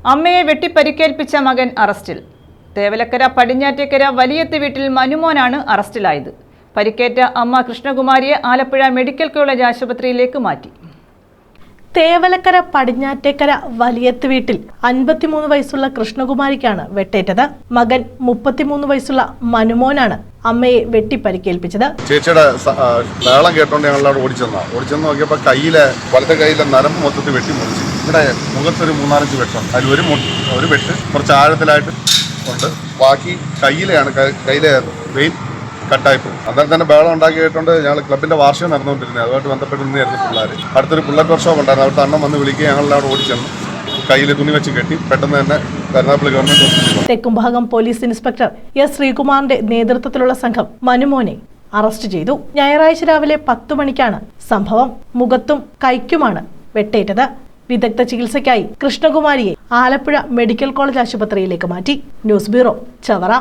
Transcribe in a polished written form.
അമ്മയെ വെട്ടിപ്പരിക്കേൽപ്പിച്ച മകൻ അറസ്റ്റിൽ. തേവലക്കര പടിഞ്ഞാറ്റേക്കര വലിയത്ത് വീട്ടിൽ മനുമോനാണ് അറസ്റ്റിലായത്. പരിക്കേറ്റ അമ്മ കൃഷ്ണകുമാരിയെ ആലപ്പുഴ മെഡിക്കൽ കോളേജ് ആശുപത്രിയിലേക്ക് മാറ്റി. തേവലക്കര പടിഞ്ഞാറ്റേക്കര വലിയത്ത് വീട്ടിൽ 53 വയസ്സുള്ള കൃഷ്ണകുമാരിക്കാണ് വെട്ടേറ്റത്. മകൻ 33 വയസ്സുള്ള മനുമോനാണ് അമ്മയെ വെട്ടിപ്പരിക്കേൽപ്പിച്ചത്. ചേച്ചിയുടെ മേളം കേട്ടോണ്ട് ഞങ്ങളവിടെ ഓടിച്ചെന്ന് നോക്കിയപ്പോൾ വലത്തെ കയ്യിലെ നരമ്പ് മൊത്തത്തിൽ വെട്ടി മുറിച്ചു. ഇവിടെ മുഖത്തൊരു 3-4 വെട്ടുണ്ട്. അതിൽ ഒരു വെട്ട് കുറച്ച് ആഴത്തിലായിട്ട് ഉണ്ട്. ബാക്കി കയ്യിലെ വെയിൻ കട്ടായിപ്പോയി. അന്നേരം തന്നെ ബഹളം ഉണ്ടാക്കിയിട്ടുണ്ട്. ഞങ്ങൾ ക്ലബിന്റെ വാർഷികം നടന്നുകൊണ്ടിരുന്നത്, അതുമായിട്ട് ബന്ധപ്പെട്ട് നിന്നായിരുന്നു പിള്ളേർ. അടുത്തൊരു ബുള്ളറ്റ് വർക്ക്ഷോപ്പ് ഉണ്ടായിരുന്നു. അവിടുത്തെ അണ്ണൻ വന്ന് വിളിക്കുക, ഞങ്ങളവിടെ ഓടിച്ചെന്ന് കയ്യിൽ തുണി വെച്ച് കെട്ടി പെട്ടെന്ന് തന്നെ കരുനാഗപ്പള്ളി ഗവൺമെന്റ് ഹോസ്പിറ്റലിൽ. തെക്കുംഭാഗം പോലീസ് ഇൻസ്പെക്ടർ എസ് ശ്രീകുമാറിന്റെ നേതൃത്വത്തിലുള്ള സംഘം മനുമോനെ അറസ്റ്റ് ചെയ്തു. ഞായറാഴ്ച രാവിലെ 10 മണിക്കാണ് സംഭവം. മുഖത്തും കൈക്കുമാണ് വെട്ടേറ്റത്. വിദഗ്ധ ചികിത്സയ്ക്കായി കൃഷ്ണകുമാരിയെ ആലപ്പുഴ മെഡിക്കൽ കോളേജ് ആശുപത്രിയിലേക്ക് മാറ്റി. News bureau, Chavara.